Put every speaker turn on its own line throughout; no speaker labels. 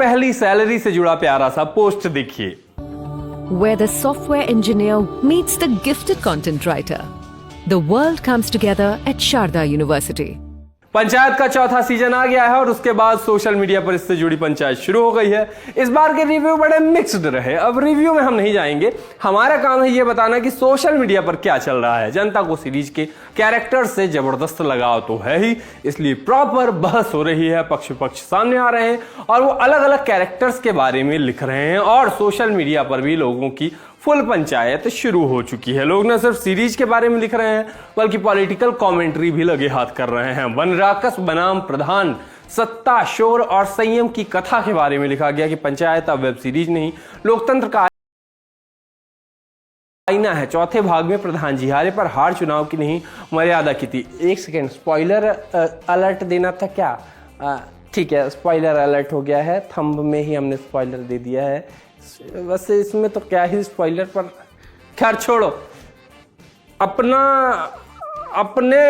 पहली सैलरी से जुड़ा प्यारा सा पोस्ट देखिए।
Where the software engineer meets the gifted content writer. The world comes together at Sharda University.
Panchayat का चौथा सीजन आ गया है और उसके बाद सोशल मीडिया पर इससे जुड़ी पंचायत शुरू हो गई है। इस बार के रिव्यू बड़े मिक्स्ड रहे। अब रिव्यू में हम नहीं जाएंगे, हमारा काम है ये बताना कि सोशल मीडिया पर क्या चल रहा है। जनता को सीरीज के कैरेक्टर से जबरदस्त लगाव तो है ही, इसलिए प्रॉपर बहस हो रही है, पक्ष पक्ष सामने आ रहे हैं और वो अलग अलग कैरेक्टर्स के बारे में लिख रहे हैं और सोशल मीडिया पर भी लोगों की फुल पंचायत शुरू हो चुकी है। लोग न सिर्फ सीरीज के बारे में लिख रहे हैं बल्कि पॉलिटिकल कमेंट्री भी लगे हाथ कर रहे हैं। बनराकस बनाम प्रधान, सत्ता, शोर और संयम की कथा के बारे में लिखा गया कि पंचायत अब वेब सीरीज नहीं, लोकतंत्र का आईना है। चौथे भाग में प्रधान जी हारे पर हार चुनाव की नहीं मर्यादा की थी। एक सेकेंड, स्पॉइलर अलर्ट देना था क्या? ठीक है, स्पॉइलर अलर्ट हो गया है, थंब में ही हमने स्पॉइलर दे दिया है। वैसे इसमें तो क्या ही स्पॉइलर, पर खैर छोड़ो, अपने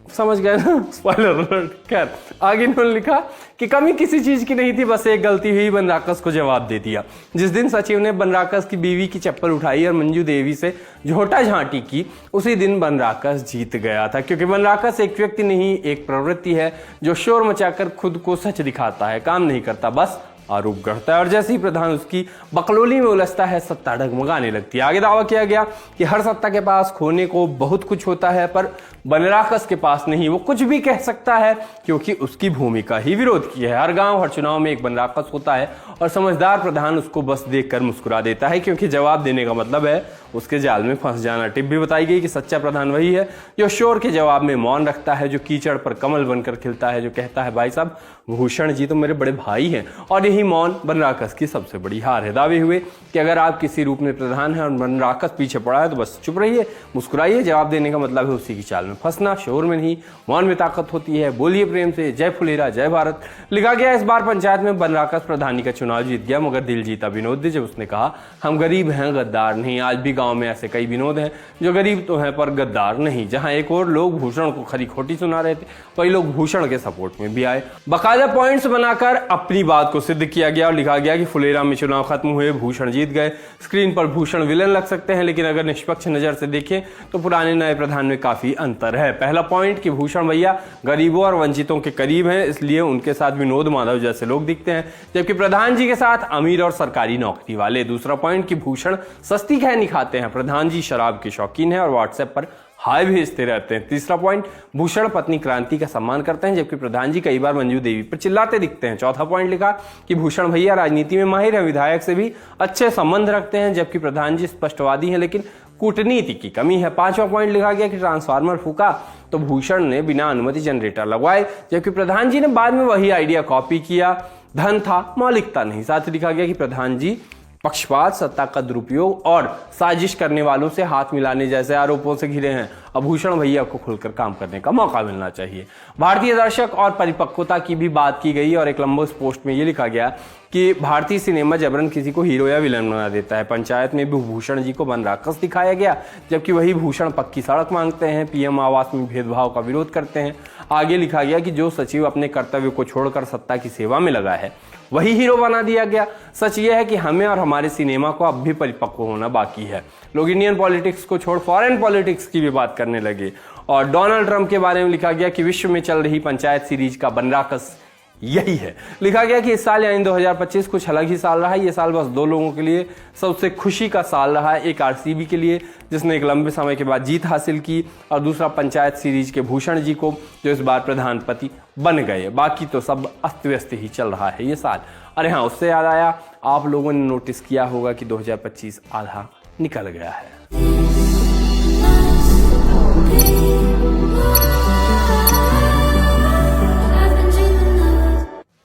समझ गए ना, स्पॉइलर अलर्ट। खैर आगे इन्होंने लिखा कि कमी किसी चीज की नहीं थी, बस एक गलती हुई, बनराकस को जवाब दे दिया। जिस दिन सचिव ने बनराकस की बीवी की चप्पल उठाई और मंजू देवी से झोटा झांटी की, उसी दिन बनराकस जीत गया था। क्योंकि बनराकस एक व्यक्ति नहीं, एक प्रवृत्ति है जो शोर मचाकर खुद को सच दिखाता है, काम नहीं करता, बस आरोप गढ़ता है। और जैसे ही प्रधान उसकी बकलोली में उलझता है, सत्ता डगमगाने लगती है। आगे दावा किया गया कि हर सत्ता के पास खोने को बहुत कुछ होता है, पर बनराकस के पास नहीं। वो कुछ भी कह सकता है क्योंकि उसकी भूमिका ही विरोध की है। हर गांव, हर चुनाव में एक बनराकस होता है और समझदार प्रधान उसको बस देखकर मुस्कुरा देता है, क्योंकि जवाब देने का मतलब है उसके जाल में फंस जाना। टिप भी बताई गई कि सच्चा प्रधान वही है जो शोर के जवाब में मौन रखता है, जो कीचड़ पर कमल बनकर खिलता है, जो कहता है भाई साहब भूषण जी तो मेरे बड़े भाई हैं। और यही मौन बनराकस की सबसे बड़ी हार है। दावे हुए कि अगर आप किसी रूप में प्रधान हैं और बनराकस पीछे पड़ा है तो बस चुप रहिए, मुस्कुराइए। जवाब देने का मतलब है उसी की चाल में फंसना। शोर में नहीं, मौन में ताकत होती है। बोलिए प्रेम से, जय फुलेरा, जय भारत। लिखा गया इस बार पंचायत में बनराकस प्रधानी का चुनाव जीत गया, मगर दिल जीता विनोद ने, जब उसने कहा हम गरीब हैं, गद्दार नहीं। आज भी गांव में ऐसे कई विनोद हैं जो गरीब तो हैं पर गद्दार नहीं। जहां एक और लोग भूषण को खरी खोटी सुना रहे थे, वही लोग भूषण के सपोर्ट में भी आए। बाकायदा पॉइंट्स बनाकर अपनी बात को सिद्ध किया गया और लिखा गया कि फुलेरा में चुनाव खत्म हुए, भूषण जीत गए। स्क्रीन पर भूषण विलन लग सकते हैं, लेकिन अगर निष्पक्ष नजर से देखें तो पुराने नए प्रधान में काफी अंतर है। पहला पॉइंट कि भूषण भैया गरीबों और वंचितों के करीब हैं, इसलिए उनके साथ विनोद माधव जैसे लोग दिखते हैं, जबकि प्रधान जी के साथ अमीर और सरकारी नौकरी वाले। दूसरा पॉइंट कि भूषण सस्ती खैनी खाते हैं, प्रधान जी शराब के शौकीन हैं और व्हाट्सएप पर हाय भेजते रहते हैं। तीसरा पॉइंट, भूषण पत्नी क्रांति का सम्मान करते हैं, जबकि प्रधान जी कई बार मंजू देवी पर चिल्लाते दिखते हैं। चौथा पॉइंट लिखा कि भूषण भैया राजनीति में माहिर है, विधायक से भी अच्छे संबंध रखते हैं, जबकि प्रधान जी स्पष्टवादी हैं लेकिन कूटनीति की कमी है। पांचवा पॉइंट लिखा गया कि ट्रांसफार्मर फूका तो भूषण ने बिना अनुमति जनरेटर लगवाए, जबकि प्रधान जी ने बाद में वही आइडिया कॉपी किया। धन था, मौलिकता नहीं। साथ ही लिखा गया कि प्रधान जी पक्षपात, सत्ता का दुरुपयोग और साजिश करने वालों से हाथ मिलाने जैसे आरोपों से घिरे हैं। अब भूषण भैया को खुलकर काम करने का मौका मिलना चाहिए। भारतीय दर्शक और परिपक्वता की भी बात की गई और एक लंबे पोस्ट में ये लिखा गया कि भारतीय सिनेमा जबरन किसी को हीरो या विलन बना देता है। पंचायत में भी भूषण जी को बनराकस दिखाया गया, जबकि वही भूषण पक्की सड़क मांगते हैं, पीएम आवास में भेदभाव का विरोध करते हैं। आगे लिखा गया कि जो सचिव अपने कर्तव्य को छोड़कर सत्ता की सेवा में लगा है वही हीरो बना दिया गया। सच यह है कि हमें और हमारे सिनेमा को अब भी परिपक्व होना बाकी है। लोग इंडियन पॉलिटिक्स को छोड़ फॉरेन पॉलिटिक्स की भी बात करने लगे। और डोनाल्ड ट्रंप के बारे में लिखा गया कि विश्व में चल रही पंचायत सीरीज का बनराकस यही है। लिखा गया कि इस साल यानी 2025 कुछ अलग ही साल रहा है। ये साल बस दो लोगों के लिए सबसे खुशी का साल रहा है। एक आरसीबी के लिए जिसने एक लंबे समय के बाद जीत हासिल की, और दूसरा पंचायत सीरीज के भूषण जी को जो इस बार प्रधानपति बन गए। बाकी तो सब अस्त व्यस्त ही चल रहा है ये साल। अरे हाँ, उससे याद आया, आप लोगों ने नोटिस किया होगा कि 2025 आधा निकल गया है।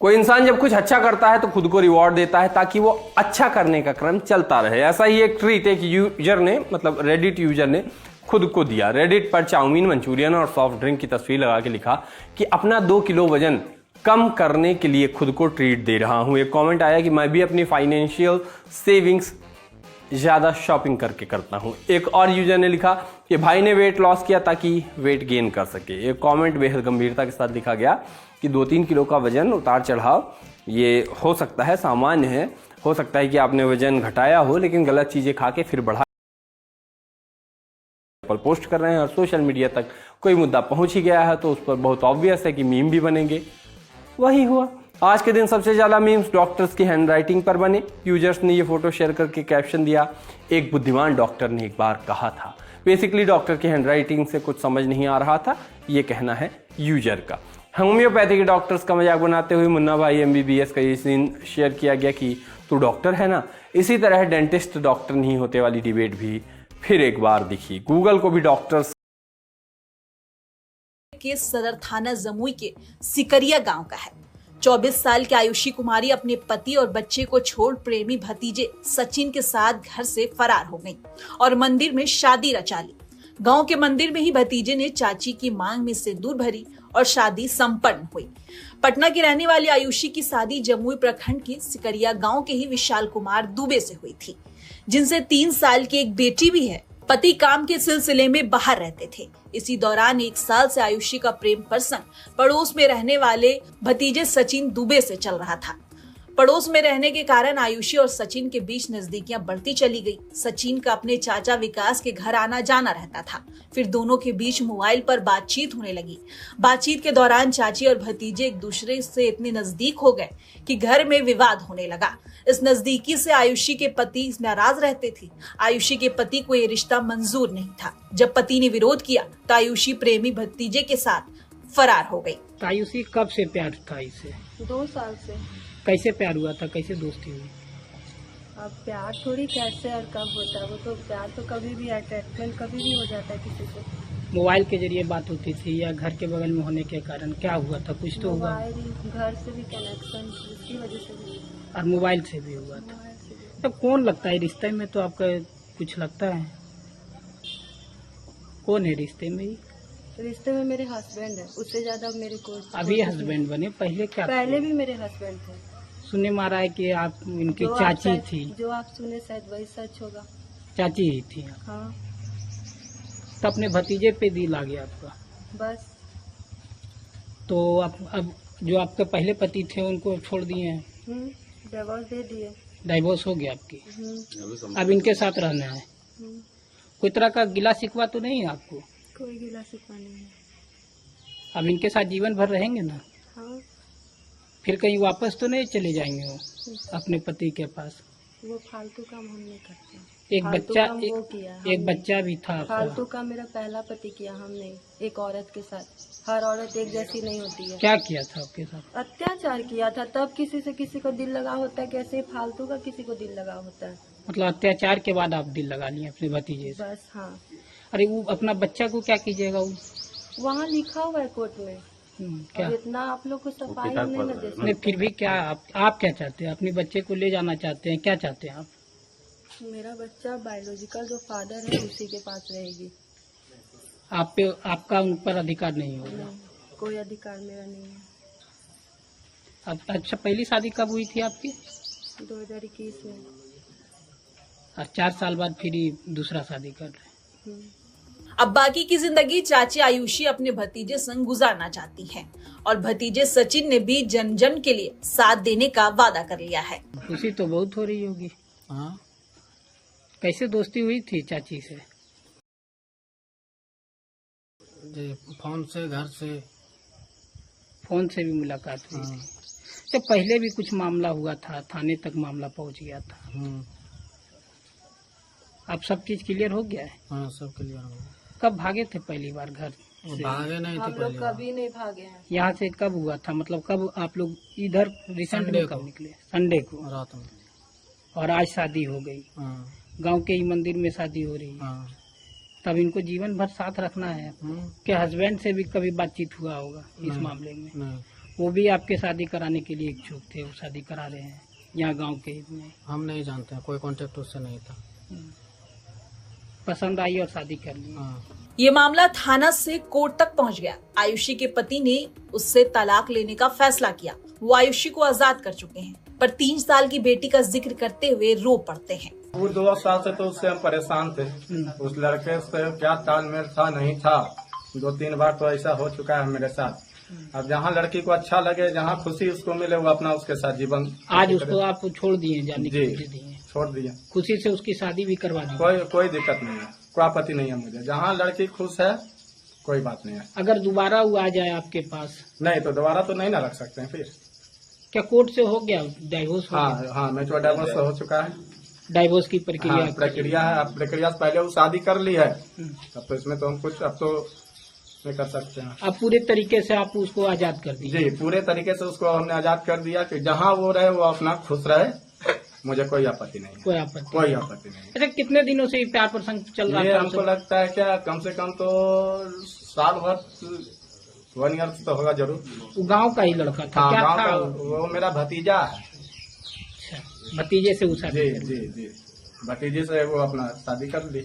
कोई इंसान जब कुछ अच्छा करता है तो खुद को रिवॉर्ड देता है ताकि वो अच्छा करने का क्रम चलता रहे। ऐसा ही एक ट्रीट एक यूजर ने, मतलब रेडिट यूजर ने खुद को दिया। रेडिट पर चाउमीन, मंचूरियन और सॉफ्ट ड्रिंक की तस्वीर लगा के लिखा कि अपना 2 किलो वजन कम करने के लिए खुद को ट्रीट दे रहा हूं। एक कमेंट आया कि मैं भी अपनी फाइनेंशियल सेविंग्स ज्यादा शॉपिंग करके करता हूं। एक और यूजर ने लिखा कि भाई ने वेट लॉस किया ताकि वेट गेन कर सके। एक कमेंट बेहद गंभीरता के साथ लिखा गया कि 2-3 किलो का वजन उतार चढ़ाव ये हो सकता है, सामान्य है। हो सकता है कि आपने वजन घटाया हो लेकिन गलत चीजें खा के फिर बढ़ा पर पोस्ट कर रहे हैं और सोशल मीडिया तक कोई मुद्दा पहुंच ही गया है तो उस पर बहुत ऑब्वियस है कि मीम भी बनेंगे। वही हुआ। आज के दिन सबसे ज्यादा मीम्स डॉक्टर्स की हैंडराइटिंग पर बने। यूजर्स ने ये फोटो शेयर करके कैप्शन दिया, एक बुद्धिमान डॉक्टर ने एक बार कहा था। बेसिकली डॉक्टर की हैंडराइटिंग से कुछ समझ नहीं आ रहा था, ये कहना है यूजर का। होम्योपैथी के डॉक्टर्स का मजाक बनाते हुए मुन्ना भाई MBBS का ये सीन शेयर किया गया कि तू डॉक्टर है ना। इसी तरह डेंटिस्ट डॉक्टर नहीं होते वाली डिबेट भी फिर एक बार दिखी। गूगल को भी डॉक्टर्स
के सदर थाना जमुई के सिकरिया गांव का है। 24 साल की आयुषी कुमारी अपने पति और बच्चे को छोड़ प्रेमी भतीजे सचिन के साथ घर से फरार हो गई और मंदिर में शादी रचा ली। गांव के मंदिर में ही भतीजे ने चाची की मांग में सिंदूर भरी और शादी संपन्न हुई। पटना की रहने वाली आयुषी की शादी जमुई प्रखंड के सिकरिया गांव के ही विशाल कुमार दुबे से हुई थी, जिनसे 3 साल की एक बेटी भी है। पति काम के सिलसिले में बाहर रहते थे। इसी दौरान 1 साल से आयुषी का प्रेम प्रसंग पड़ोस में रहने वाले भतीजे सचिन दुबे से चल रहा था। पड़ोस में रहने के कारण आयुषी और सचिन के बीच नजदीकियां बढ़ती चली गई। सचिन का अपने चाचा विकास के घर आना जाना रहता था। फिर दोनों के बीच मोबाइल पर बातचीत होने लगी। बातचीत के दौरान चाची और भतीजे एक दूसरे से इतने नजदीक हो गए कि घर में विवाद होने लगा। इस नजदीकी से आयुषी के पति नाराज रहते थे। आयुषी के पति को ये रिश्ता मंजूर नहीं था। जब पति ने विरोध किया तो आयुषी प्रेमी भतीजे के साथ फरार हो गई।
आयुषी कब से प्यार था इससे?
2 साल से।
कैसे प्यार हुआ था, कैसे दोस्ती हुई?
अब प्यार थोड़ी कैसे और कब होता है, वो तो प्यार तो कभी भी अटैचमेंट कभी भी हो जाता है किसी से।
मोबाइल के जरिए बात होती थी या घर के बगल में होने के कारण क्या हुआ था? कुछ तो हुआ।
मोबाइल घर से भी कनेक्शन इसकी वजह से भी
और मोबाइल से भी हुआ था। तब कौन लगता है रिश्ते में? तो आपका कुछ लगता है कौन है रिश्ते में?
रिश्ते में मेरे हस्बैंड है, उससे ज्यादा मेरे को
अभी हस्बैंड बने, पहले क्या?
पहले भी मेरे हस्बैंड थे।
सुनने में आ रहा है कि आप इनकी
जो
चाची
आप
थी।
जो आप सुने शायद वही सच होगा।
चाची ही थी।
हाँ
तो अपने भतीजे पे दिल आ गया आपका?
बस।
तो अब जो आपके पहले पति थे उनको छोड़ दिए हैं?
डिवोर्स दे दिए।
डाइवोर्स हो गया आपकी? अब इनके साथ रहना है। कोई तरह का गिला शिकवा तो नहीं है आपको?
कोई गिला शिकवा नहीं है।
अब इनके साथ जीवन भर रहेंगे ना?
हाँ।
फिर कहीं वापस तो नहीं चले जाएंगे वो अपने पति के पास?
वो फालतू काम हम नहीं करते।
एक बच्चा भी था आपका।
फालतू काम मेरा पहला पति किया, हमने एक औरत के साथ। हर औरत एक जैसी नहीं होती है।
क्या किया था आपके साथ?
अत्याचार किया था। तब किसी से किसी को दिल लगा होता है, कैसे फालतू का किसी को दिल लगा होता है।
मतलब अत्याचार के बाद आप दिल लगा लिए अपने भतीजे से?
बस। हाँ।
अरे वो अपना बच्चा को क्या कीजिएगा? वो
वहाँ लिखा हुआ है कोर्ट में।
क्या?
इतना आप लोग को सफाई नहीं ना दे सकते।
नहीं, फिर भी क्या आप क्या चाहते हैं? अपने बच्चे को ले जाना चाहते हैं? क्या चाहते हैं आप?
मेरा बच्चा बायोलॉजिकल जो फादर है उसी के पास रहेगी।
आप पे आपका उन पर अधिकार नहीं होगा?
नहीं, कोई अधिकार मेरा नहीं है।
अब अच्छा, पहली शादी कब हुई थी आपकी?
2021 में।
और 4 साल बाद फिर दूसरा शादी कर रहे हैं।
अब बाकी की जिंदगी चाची आयुषी अपने भतीजे संग गुजारना चाहती हैं और भतीजे सचिन ने भी जन जन के लिए साथ देने का वादा कर लिया है।
खुशी तो बहुत हो रही होगी। हाँ। कैसे दोस्ती हुई थी चाची से?
फोन से, घर से।
फोन से भी मुलाकात हुई थी। तो पहले भी कुछ मामला हुआ था, थाने तक मामला पहुंच गया था। अब सब चीज क्लियर हो गया है?
हाँ, सब क्लियर हो गया।
कब भागे थे पहली बार घर से?
भागे नहीं थे।
हम लोग कभी नहीं भागे हैं।
यहाँ से कब हुआ था? मतलब कब आप लोग इधर रिसेंट में कब निकले? संडे को
रात में।
और आज शादी हो गई। गांव के ही मंदिर में शादी हो रही है। तब इनको जीवन भर साथ रखना है। के हस्बैंड से भी कभी बातचीत हुआ होगा इस मामले में?
नहीं।
वो भी आपके शादी कराने के लिए इच्छुक थे, वो शादी करा रहे हैं यहाँ गांव के में?
हम नहीं जानते हैं, कोई कांटेक्ट उससे नहीं था।
पसंद आई और शादी कर ली।
ये मामला थाना से कोर्ट तक पहुंच गया। आयुषी के पति ने उससे तलाक लेने का फैसला किया। वो आयुषी को आजाद कर चुके हैं, पर 3 साल की बेटी का जिक्र करते हुए रो पड़ते हैं।
वो 2 साल से तो उससे हम परेशान थे। उस लड़के से क्या तालमेल था नहीं था। 2-3 बार तो ऐसा हो चुका है मेरे साथ। अब जहाँ लड़की को अच्छा लगे, जहाँ खुशी उसको मिले, वो अपना उसके साथ जीवन
आज उसको आप छोड़ दिए, जाने
जी
की दिए,
छोड़ दिया।
खुशी से उसकी शादी भी करवा दी।
कोई दिक्कत नहीं है, कोई आपत्ति नहीं है मुझे। जहाँ लड़की खुश है कोई बात नहीं है।
अगर दोबारा वो आ जाए आपके पास,
नहीं तो दोबारा तो नहीं ना रख सकते हैं फिर।
क्या कोर्ट से हो गया डाइवोर्स?
हाँ मेचुअर डाइवोर्स हो चुका है।
डाइवोर्स की प्रक्रिया
हाँ, प्रक्रिया है। अब प्रक्रिया से पहले वो शादी कर ली है, अब तो इसमें तो हम कुछ अब तो नहीं कर सकते हैं।
अब पूरे तरीके से आप उसको आजाद कर दिए?
जी पूरे तरीके से उसको हमने आजाद कर दिया कि जहाँ वो रहे वो अपना खुश रहे, मुझे कोई आपत्ति नहीं है।
कोई आपत्ति?
कोई आपत्ति नहीं है।
अच्छा, कितने दिनों से ये प्यार प्रसंग चल रहा
ये
था?
हमको लगता है क्या कम से कम तो साल भर, 1 ईयर तो होगा जरूर।
वो गांव का ही लड़का था?
हाँ
क्या
गाँव
था
का,
वो?
वो मेरा भतीजा है।
अच्छा, भतीजे से वो शादी
जी
कर दी।
जी जी भतीजे से वो अपना शादी कर ली।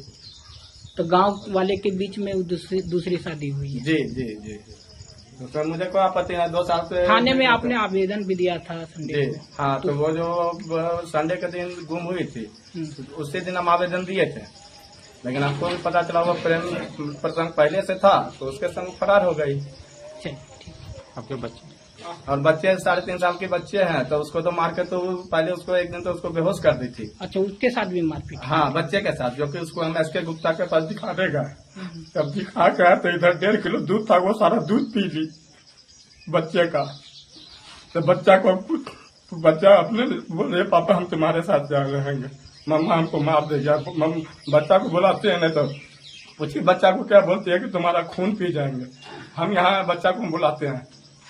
तो गांव वाले के बीच में वो दूसरी शादी हुई है?
जी जी जी उसमें मुझे कोई आपत्ति नहीं। 2 साल से
थाने में आपने आवेदन भी दिया था संडे
जी
को?
हाँ, तो वो जो संडे के दिन गुम हुई थी, उसी दिन हम आवेदन दिए थे, लेकिन हमको भी पता चला वो प्रेम प्रसंग पहले से था, तो उसके संग फरार हो गई।
चलिए, ठीक।
आपके बच्चे
और बच्चे 3.5 साल के बच्चे हैं, तो उसको तो मार के तो पहले उसको एक दिन तो उसको बेहोश कर दी थी।
अच्छा, उसके साथ भी मारपीट?
हाँ बच्चे के साथ, जो कि उसको हम एस के गुप्ता के पास दिखा देगा। जब दिखा के तो इधर 1.5 किलो दूध था, वो सारा दूध पी ली बच्चे का। तो बच्चा को बच्चा अपने बोले पापा हम तुम्हारे साथ जा रहेंगे, मम्मा हमको मार देगा। बच्चा को बुलाते हैं, नहीं तो उसी बच्चा को क्या बोलते हैं कि तुम्हारा खून पी जाएंगे। हम यहाँ बच्चा को बुलाते हैं,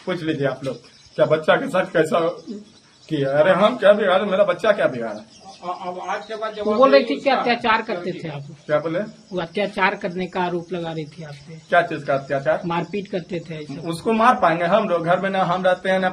पूछ लीजिए आप लोग क्या बच्चा के साथ कैसा किया। अरे हम क्या बिगाड़े, मेरा बच्चा क्या बिगाड़ा।
अब आज के बाद वो बोल रही थी कि अत्याचार करते थे आप?
क्या बोले?
वो अत्याचार करने का आरोप लगा रही थी आप पे?
क्या चीज का अत्याचार?
मारपीट करते थे ऐसे?
उसको मार पाएंगे हम लोग? घर में न हम रहते हैं न